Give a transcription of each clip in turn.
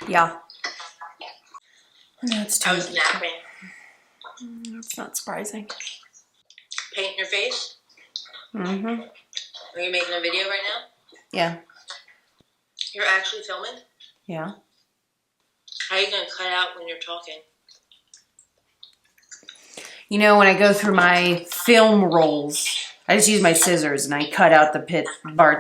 Yeah. No, it's I was napping. It's not surprising. Paint your face? Mm-hmm. Are you making a video right now? Yeah. You're actually filming? Yeah. How are you going to cut out when you're talking? You know, when I go through my film rolls, I just use my scissors and I cut out the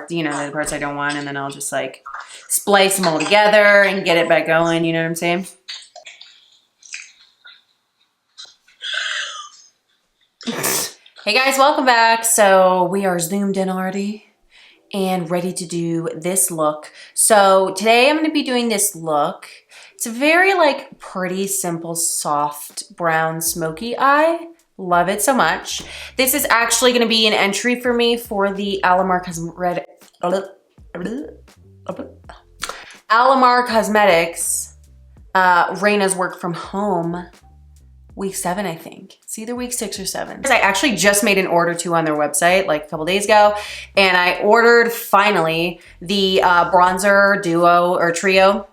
you know, the parts I don't want, and then I'll just like splice them all together and get it back going. You know what I'm saying? Hey guys, welcome back. So we are zoomed in already and ready to do this look. So today I'm going to be doing this look. It's a very like pretty simple, soft brown smoky eye. Love it so much. This is actually going to be an entry for me for the ALAMAR Cosmetics Raina's work from home. Week 7, I think. It's either week 6 or 7. I actually just made an order too on their website like a couple days ago, and I ordered finally the bronzer duo or trio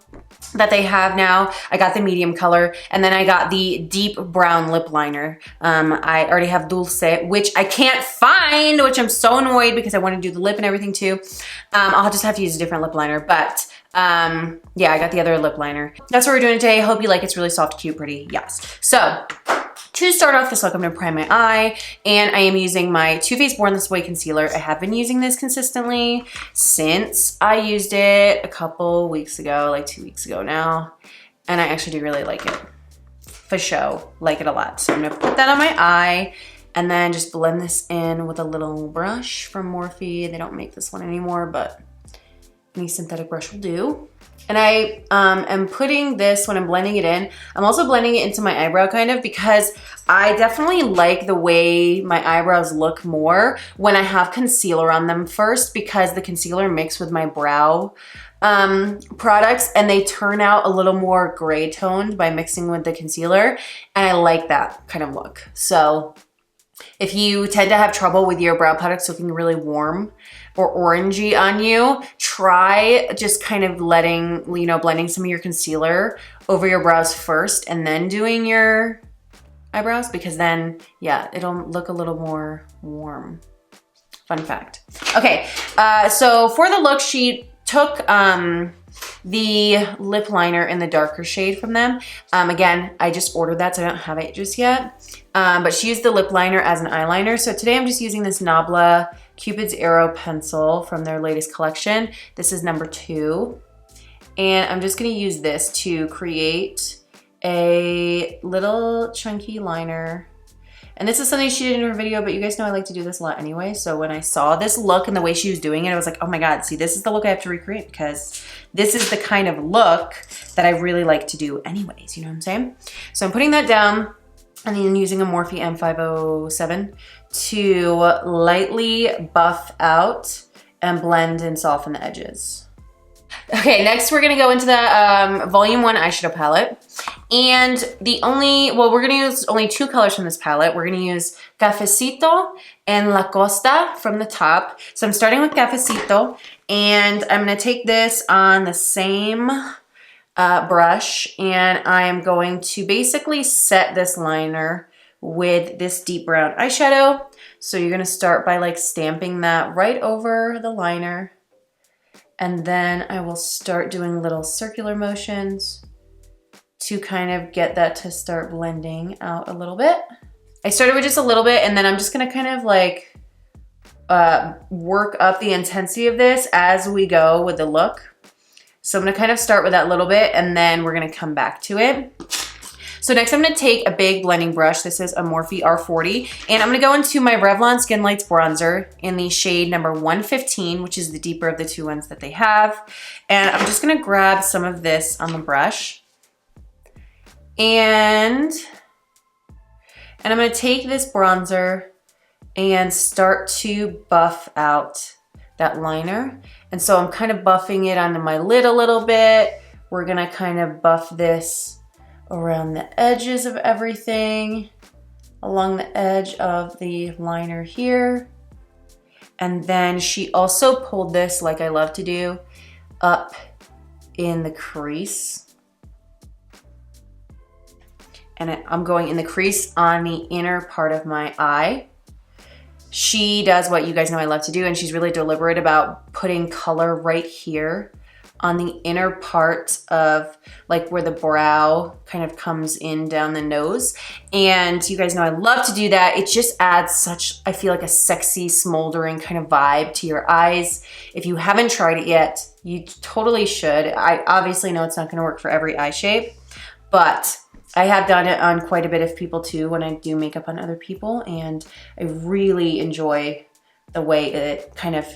that they have now. I got the medium color, and then I got the deep brown lip liner. I already have Dulce, which I can't find, which I'm so annoyed because I want to do the lip and everything too. I'll just have to use a different lip liner, but yeah, I got the other lip liner. That's what we're doing today. Hope you like it. It's really soft, cute, pretty. Yes. So to start off this look, I'm going to prime my eye, and I am using my Too Faced Born This Way concealer. I have been using this consistently since I used it a couple weeks ago, like 2 weeks ago now, and I actually do really like it. For show, like it a lot. So I'm going to put that on my eye and then just blend this in with a little brush from Morphe. They don't make this one anymore, but any synthetic brush will do. And I am putting this, when I'm blending it in, I'm also blending it into my eyebrow kind of, because I definitely like the way my eyebrows look more when I have concealer on them first, because the concealer mixed with my brow products and they turn out a little more gray toned by mixing with the concealer, and I like that kind of look. So if you tend to have trouble with your brow products looking really warm or orangey on you, try just kind of letting, you know, blending some of your concealer over your brows first and then doing your eyebrows, because then, yeah, it'll look a little more warm. Fun fact. Okay, so for the look, she took the lip liner in the darker shade from them. Again, I just ordered that, so I don't have it just yet. But she used the lip liner as an eyeliner. So today I'm just using this NABLA Cupid's Arrow pencil from their latest collection. This is number 2. And I'm just gonna use this to create a little chunky liner. And this is something she did in her video, but you guys know I like to do this a lot anyway. So when I saw this look and the way she was doing it, I was like, oh my God, see, this is the look I have to recreate, because this is the kind of look that I really like to do anyways, you know what I'm saying? So I'm putting that down and then using a Morphe M507 to lightly buff out and blend and soften the edges. Okay, next we're gonna go into the Volume 1 eyeshadow palette. And we're gonna use only 2 colors from this palette. We're gonna use Cafecito and La Costa from the top. So I'm starting with Cafecito, and I'm gonna take this on the same brush, and I'm going to basically set this liner with this deep brown eyeshadow. So you're gonna start by like stamping that right over the liner. And then I will start doing little circular motions to kind of get that to start blending out a little bit. I started with just a little bit, and then I'm just gonna kind of like work up the intensity of this as we go with the look. So I'm gonna kind of start with that little bit, and then we're gonna come back to it. So next I'm gonna take a big blending brush. This is a Morphe R40, and I'm gonna go into my Revlon Skin Lights bronzer in the shade number 115, which is the deeper of the 2 ones that they have. And I'm just gonna grab some of this on the brush. And I'm gonna take this bronzer and start to buff out that liner. And so I'm kind of buffing it onto my lid a little bit. We're gonna kind of buff this around the edges of everything, along the edge of the liner here. And then she also pulled this, like I love to do, up in the crease. And I'm going in the crease on the inner part of my eye. She does what you guys know I love to do, and she's really deliberate about putting color right here on the inner part of like where the brow kind of comes in down the nose. And you guys know I love to do that. It just adds such, I feel like, a sexy, smoldering kind of vibe to your eyes. If you haven't tried it yet, you totally should. I obviously know it's not gonna work for every eye shape, but I have done it on quite a bit of people too when I do makeup on other people, and I really enjoy the way it kind of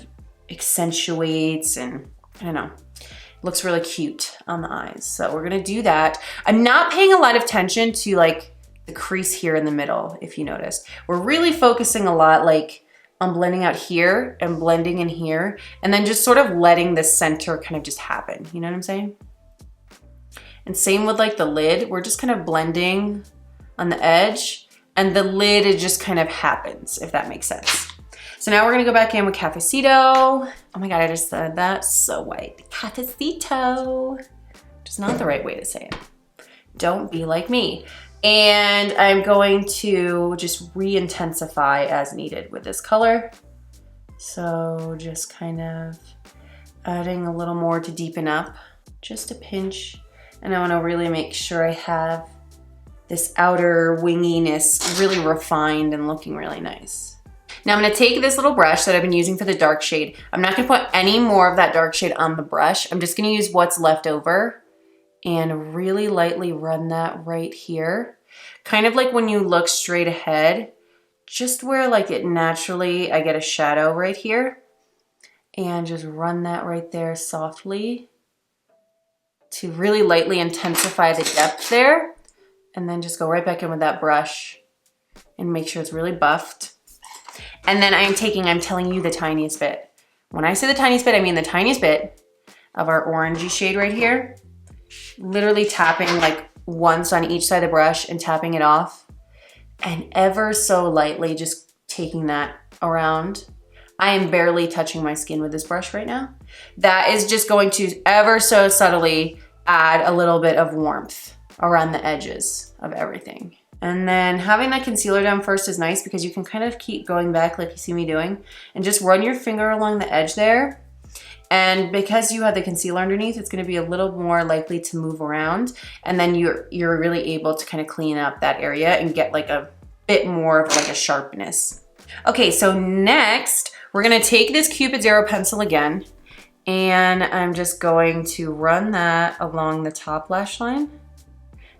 accentuates, and I don't know, looks really cute on the eyes. So we're gonna do that. I'm not paying a lot of attention to like the crease here in the middle, if you notice. We're really focusing a lot like on blending out here and blending in here, and then just sort of letting the center kind of just happen. You know what I'm saying? And same with like the lid. We're just kind of blending on the edge, and the lid, it just kind of happens, if that makes sense. So now we're gonna go back in with Cafecito. Oh my God, I just said that so white. Cafecito, which is not the right way to say it. Don't be like me. And I'm going to just re-intensify as needed with this color. So just kind of adding a little more to deepen up, just a pinch. And I wanna really make sure I have this outer winginess really refined and looking really nice. Now I'm gonna take this little brush that I've been using for the dark shade. I'm not gonna put any more of that dark shade on the brush. I'm just gonna use what's left over and really lightly run that right here. Kind of like when you look straight ahead, just where like it naturally, I get a shadow right here. And just run that right there softly to really lightly intensify the depth there. And then just go right back in with that brush and make sure it's really buffed. And then I'm telling you, the tiniest bit. When I say the tiniest bit, I mean the tiniest bit of our orangey shade right here. Literally tapping like once on each side of the brush and tapping it off. And ever so lightly just taking that around. I am barely touching my skin with this brush right now. That is just going to ever so subtly add a little bit of warmth around the edges of everything. And then having that concealer down first is nice because you can kind of keep going back like you see me doing and just run your finger along the edge there. And because you have the concealer underneath, it's gonna be a little more likely to move around. And then you're really able to kind of clean up that area and get like a bit more of like a sharpness. Okay, so next, we're gonna take this Cupid's Arrow pencil again, and I'm just going to run that along the top lash line,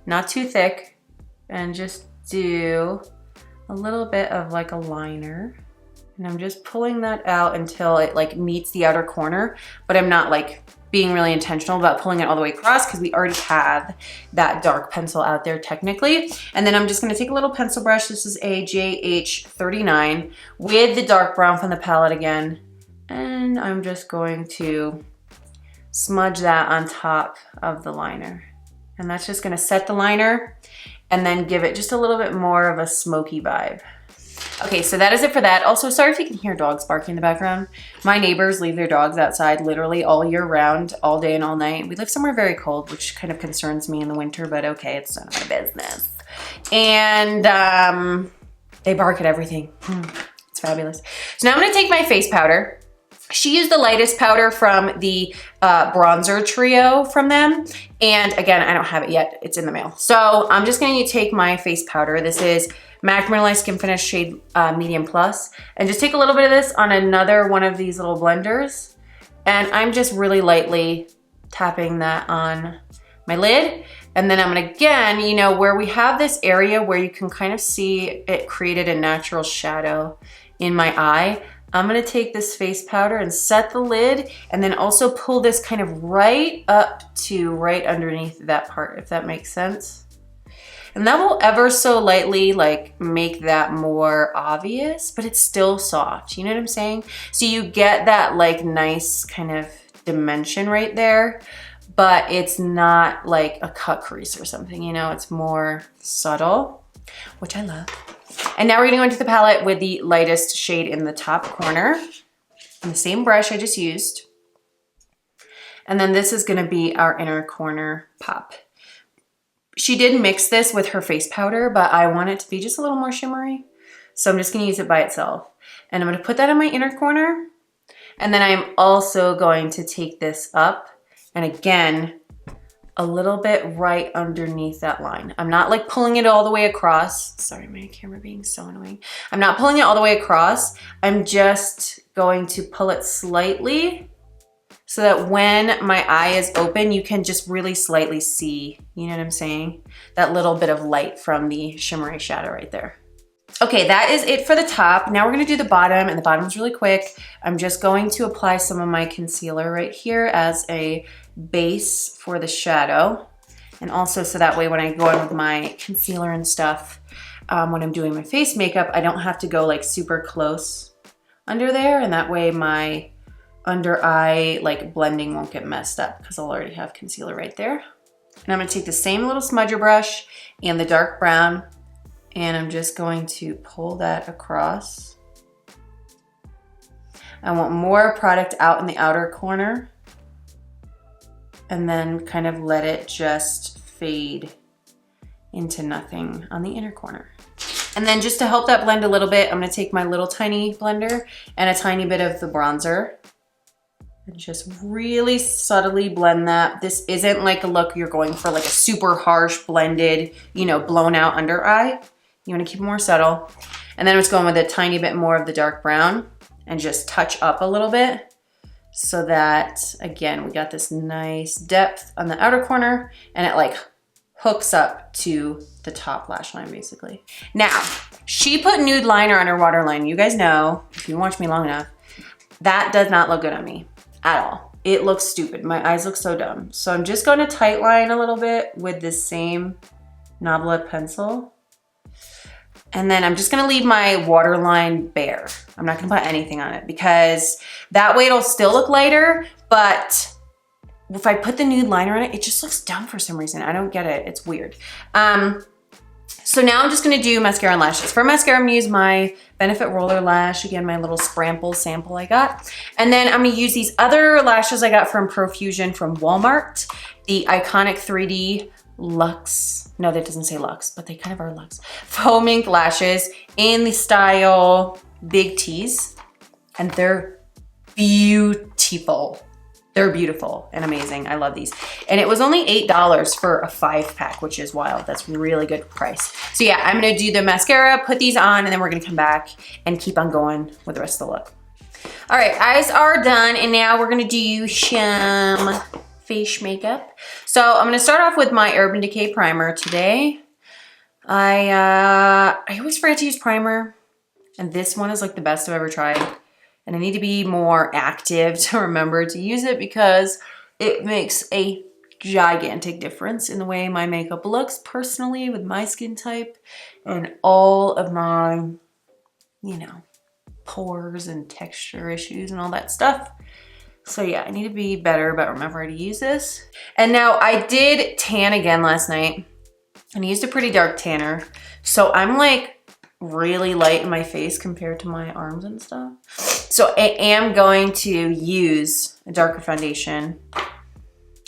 not too thick, and just do a little bit of like a liner. And I'm just pulling that out until it like meets the outer corner, but I'm not like being really intentional about pulling it all the way across because we already have that dark pencil out there technically. And then I'm just gonna take a little pencil brush. This is a JH39 with the dark brown from the palette again. And I'm just going to smudge that on top of the liner. And that's just gonna set the liner and then give it just a little bit more of a smoky vibe. Okay, so that is it for that. Also, sorry if you can hear dogs barking in the background. My neighbors leave their dogs outside literally all year round, all day and all night. We live somewhere very cold, which kind of concerns me in the winter, but okay, it's none of my business. And they bark at everything. It's fabulous. So now I'm gonna take my face powder. She used the lightest powder from the bronzer trio from them. And again, I don't have it yet. It's in the mail. So I'm just gonna take my face powder. This is MAC Mineralized Skin Finish shade Medium Plus. And just take a little bit of this on another one of these little blenders. And I'm just really lightly tapping that on my lid. And then I'm gonna, again, you know, where we have this area where you can kind of see it created a natural shadow in my eye, I'm gonna take this face powder and set the lid and then also pull this kind of right up to right underneath that part, if that makes sense. And that will ever so lightly like make that more obvious, but it's still soft, you know what I'm saying? So you get that like nice kind of dimension right there, but it's not like a cut crease or something, you know, it's more subtle, which I love. And now we're gonna go into the palette with the lightest shade in the top corner, and the same brush I just used. And then this is gonna be our inner corner pop. She did mix this with her face powder, but I want it to be just a little more shimmery. So I'm just gonna use it by itself. And I'm gonna put that in my inner corner. And then I'm also going to take this up and again, a little bit right underneath that line. I'm not like pulling it all the way across. Sorry, my camera being so annoying. I'm not pulling it all the way across. I'm just going to pull it slightly so that when my eye is open, you can just really slightly see, you know what I'm saying? That little bit of light from the shimmery shadow right there. Okay, that is it for the top. Now we're gonna do the bottom, and the bottom's really quick. I'm just going to apply some of my concealer right here as a base for the shadow. And also so that way when I go in with my concealer and stuff, when I'm doing my face makeup, I don't have to go like super close under there, and that way my under eye like blending won't get messed up because I'll already have concealer right there. And I'm gonna take the same little smudger brush and the dark brown, and I'm just going to pull that across. I want more product out in the outer corner and then kind of let it just fade into nothing on the inner corner. And then just to help that blend a little bit, I'm gonna take my little tiny blender and a tiny bit of the bronzer and just really subtly blend that. This isn't like a look you're going for like a super harsh blended, you know, blown out under eye. You wanna keep it more subtle. And then I'm just going with a tiny bit more of the dark brown and just touch up a little bit so that, again, we got this nice depth on the outer corner and it like hooks up to the top lash line basically. Now, she put nude liner on her waterline. You guys know, if you watch me long enough, that does not look good on me at all. It looks stupid. My eyes look so dumb. So I'm just gonna tight line a little bit with this same NABLA pencil. And then I'm just gonna leave my waterline bare. I'm not gonna put anything on it because that way it'll still look lighter, but if I put the nude liner on it, it just looks dumb for some reason. I don't get it, it's weird. So now I'm just gonna do mascara and lashes. For mascara, I'm gonna use my Benefit Roller Lash, again, my little Sprample sample I got. And then I'm gonna use these other lashes I got from Profusion from Walmart, the Iconic 3D Luxe, no, that doesn't say Luxe, but they kind of are Luxe. Faux mink lashes in the style Big Tease, and they're beautiful. They're beautiful and amazing. I love these. And it was only $8 for a 5-pack, which is wild. That's really good price. So yeah, I'm gonna do the mascara, put these on, and then we're gonna come back and keep on going with the rest of the look. All right, eyes are done, and now we're gonna do some face makeup. So I'm gonna start off with my Urban Decay primer today. I always forget to use primer, and this one is like the best I've ever tried. And I need to be more active to remember to use it because it makes a gigantic difference in the way my makeup looks personally with my skin type and all of my, you know, pores and texture issues and all that stuff. So yeah, I need to be better about remembering to use this. And now I did tan again last night and I used a pretty dark tanner. So I'm like really light in my face compared to my arms and stuff. So I am going to use a darker foundation. I'm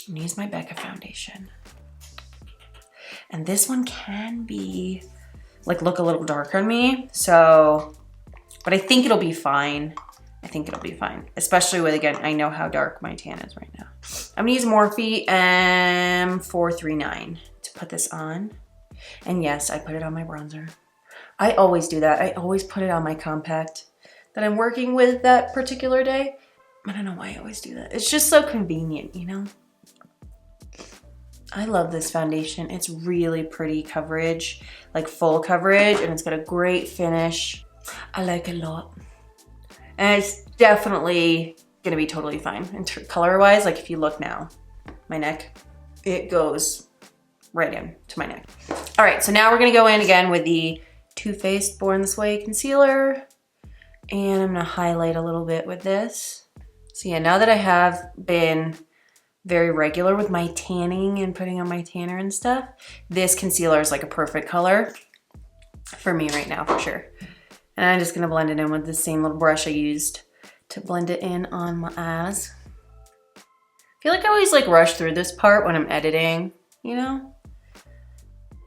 gonna use my BECCA foundation. And this one can be, like, look a little darker on me. So, but I think it'll be fine. I think it'll be fine. Especially with, again, I know how dark my tan is right now. I'm gonna use Morphe M439 to put this on. And yes, I put it on my bronzer. I always do that. I always put it on my compact that I'm working with that particular day. I don't know why I always do that. It's just so convenient, you know? I love this foundation. It's really pretty coverage, like full coverage, and it's got a great finish. I like it a lot. And it's definitely gonna be totally fine. And color-wise, like if you look now, my neck, it goes right in to my neck. All right, so now we're gonna go in again with the Too Faced Born This Way concealer. And I'm gonna highlight a little bit with this. So yeah, now that I have been very regular with my tanning and putting on my tanner and stuff, this concealer is like a perfect color for me right now, for sure. And I'm just gonna blend it in with the same little brush I used to blend it in on my eyes. feel like I always like rush through this part when I'm editing, you know?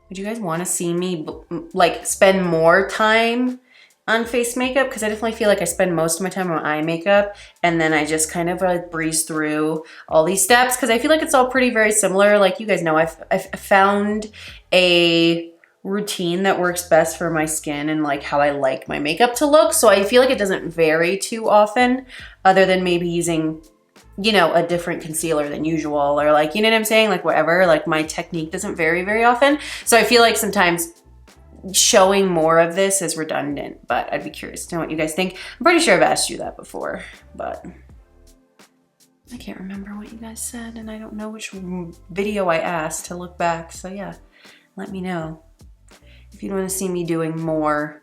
Would you guys want to see me like spend more time on face makeup? Because I definitely feel like I spend most of my time on eye makeup and then I just kind of like breeze through all these steps because I feel like it's all pretty very similar. Like you guys know, I've found a routine that works best for my skin and like how I like my makeup to look. So I feel like it doesn't vary too often other than maybe using, you know, a different concealer than usual or like, you know what I'm saying? Like whatever, like my technique doesn't vary very often. So I feel like sometimes showing more of this is redundant, but I'd be curious to know what you guys think. I'm pretty sure I've asked you that before, but I can't remember what you guys said and I don't know which video I asked to look back. So yeah, let me know if you want to see me doing more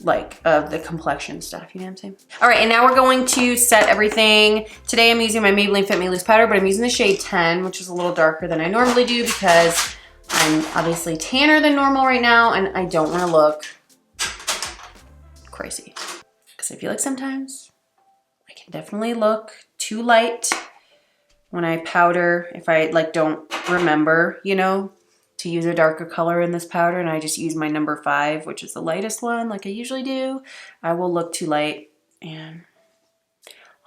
like the complexion stuff, you know what I'm saying? All right, and now we're going to set everything. Today I'm using my Maybelline Fit Me Loose powder, but I'm using the shade 10, which is a little darker than I normally do because I'm obviously tanner than normal right now and I don't want to look crazy. Because I feel like sometimes I can definitely look too light when I powder if I like don't remember, you know, to use a darker color in this powder and I just use my number 5, which is the lightest one like I usually do. I will look too light and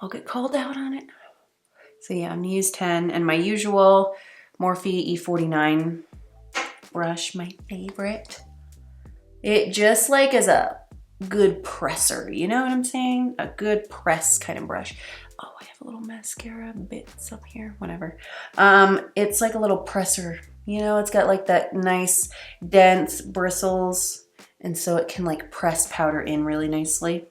I'll get called out on it. So yeah, I'm gonna use 10 and my usual Morphe E49 brush, my favorite. It just like is a good presser, you know what I'm saying? A good press kind of brush. Oh, I have a little mascara bits up here, whatever. It's like a little presser, you know, it's got like that nice dense bristles and so it can like press powder in really nicely.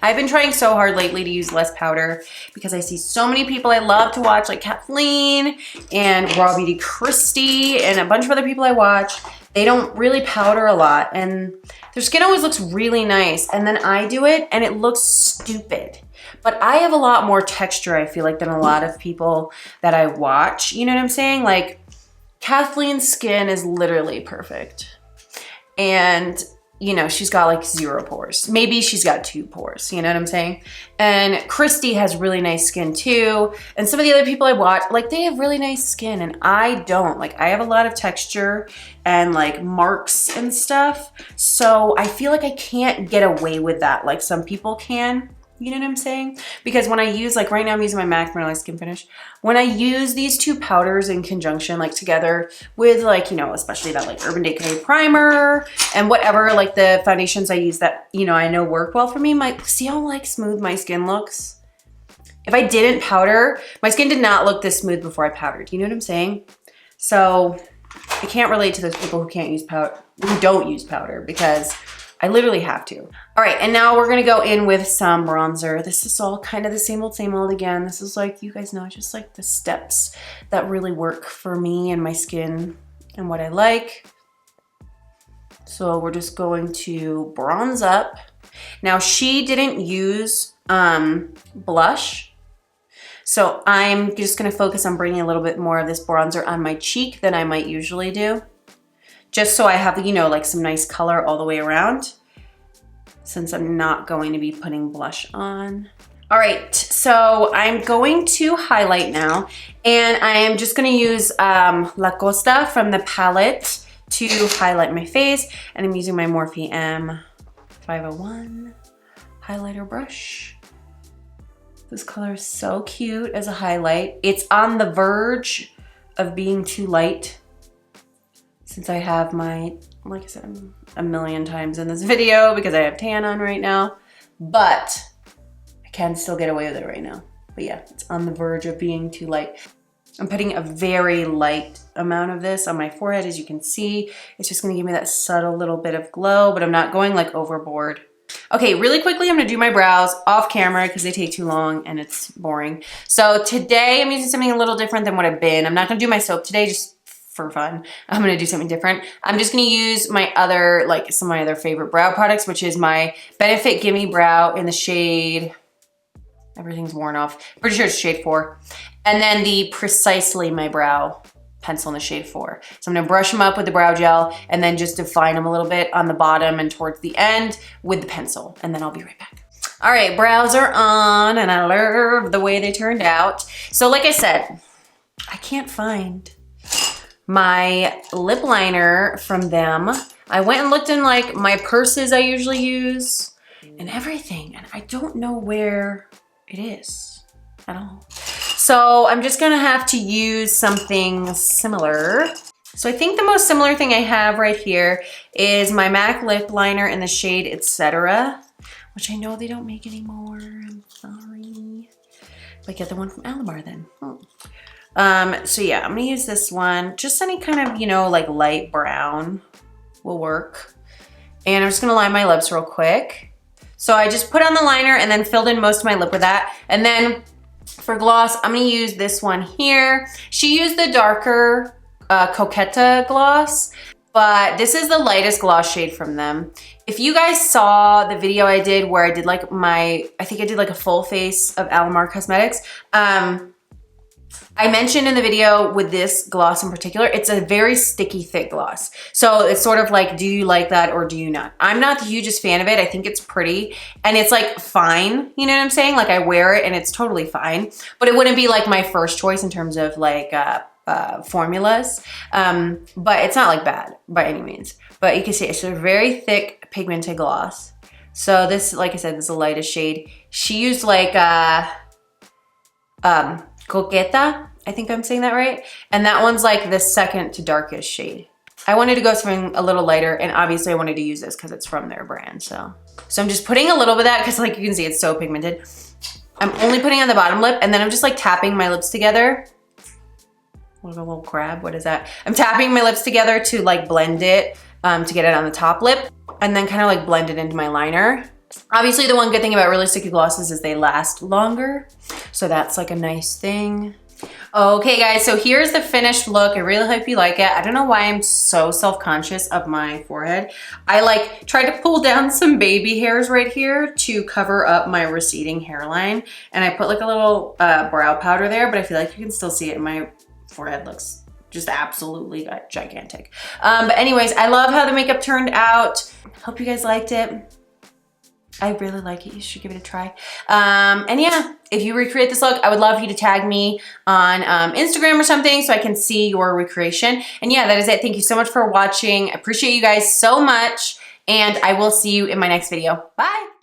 I've been trying so hard lately to use less powder because I see so many people I love to watch like Kathleen and Raw Beauty Christy and a bunch of other people I watch. They don't really powder a lot and their skin always looks really nice and then I do it and it looks stupid. But I have a lot more texture, I feel like, than a lot of people that I watch. You know what I'm saying? Like Kathleen's skin is literally perfect. And you know, she's got like 0 pores. Maybe she's got 2 pores, you know what I'm saying? And Christy has really nice skin too. And some of the other people I watch, like they have really nice skin and I don't. Like I have a lot of texture and like marks and stuff. So I feel like I can't get away with that like some people can. You know what I'm saying? Because when I use, like right now I'm using my MAC MINERALIZE SKINFINISH. When I use these 2 powders in conjunction, like together with like, you know, especially that like Urban Decay primer and whatever, like the foundations I use that, you know, I know work well for me. See how like smooth my skin looks? If I didn't powder, my skin did not look this smooth before I powdered. You know what I'm saying? So I can't relate to those people who can't use powder, who don't use powder because I literally have to. All right, and now we're gonna go in with some bronzer. This is all kind of the same old again. This is like, you guys know, just like the steps that really work for me and my skin and what I like. So we're just going to bronze up. Now she didn't use blush. So I'm just gonna focus on bringing a little bit more of this bronzer on my cheek than I might usually do. Just so I have, you know, like some nice color all the way around since I'm not going to be putting blush on. All right, so I'm going to highlight now and I am just gonna use La Costa from the palette to highlight my face and I'm using my Morphe M501 highlighter brush. This color is so cute as a highlight. It's on the verge of being too light. Since I have my, like I said, a million times in this video because I have tan on right now, but I can still get away with it right now. But yeah, it's on the verge of being too light. I'm putting a very light amount of this on my forehead, as you can see. It's just gonna give me that subtle little bit of glow, but I'm not going like overboard. Okay, really quickly, I'm gonna do my brows off camera because they take too long and it's boring. So today I'm using something a little different than what I've been. I'm not gonna do my soap today, just for fun. I'm gonna do something different. I'm just gonna use my other, like some of my other favorite brow products, which is my Benefit Gimme Brow in the shade, everything's worn off. Pretty sure it's shade 4. And then the Precisely My Brow pencil in the shade 4. So I'm gonna brush them up with the brow gel and then just define them a little bit on the bottom and towards the end with the pencil. And then I'll be right back. All right, brows are on and I love the way they turned out. So like I said, I can't find my lip liner from them. I went and looked in like my purses I usually use and everything, and I don't know where it is at all. So I'm just gonna have to use something similar. So I think the most similar thing I have right here is my MAC lip liner in the shade ETCETERA, which I know they don't make anymore. I'm sorry. But get the one from ALAMAR then. So yeah, I'm gonna use this one. Just any kind of, you know, like light brown will work. And I'm just gonna line my lips real quick. So I just put on the liner and then filled in most of my lip with that. And then for gloss, I'm gonna use this one here. She used the darker Coquetta gloss, but this is the lightest gloss shade from them. If you guys saw the video I did where I did like I think I did like a full face of ALAMAR Cosmetics, I mentioned in the video with this gloss in particular, it's a very sticky, thick gloss. So it's sort of like, do you like that or do you not? I'm not the hugest fan of it. I think it's pretty and it's like fine. You know what I'm saying? Like I wear it and it's totally fine, but it wouldn't be like my first choice in terms of like formulas. But it's not like bad by any means. But you can see it's a very thick pigmented gloss. So this, like I said, this is the lightest shade. She used like Coqueta, I think I'm saying that right. And that one's like the second to darkest shade. I wanted to go something a little lighter, and obviously I wanted to use this because it's from their brand. So I'm just putting a little bit of that because like you can see it's so pigmented. I'm only putting on the bottom lip, and then I'm just like tapping my lips together. What a little crab, what is that? I'm tapping my lips together to like blend it, to get it on the top lip, and then kind of like blend it into my liner. Obviously, the one good thing about really sticky glosses is they last longer. So that's like a nice thing. Okay guys, so here's the finished look. I really hope you like it. I don't know why I'm so self-conscious of my forehead. I like tried to pull down some baby hairs right here to cover up my receding hairline. And I put like a little brow powder there, but I feel like you can still see it in my forehead. Looks just absolutely gigantic. But anyways, I love how the makeup turned out. Hope you guys liked it. I really like it. You should give it a try. And yeah, if you recreate this look, I would love you to tag me on Instagram or something so I can see your recreation. And yeah, that is it. Thank you so much for watching. I appreciate you guys so much. And I will see you in my next video. Bye.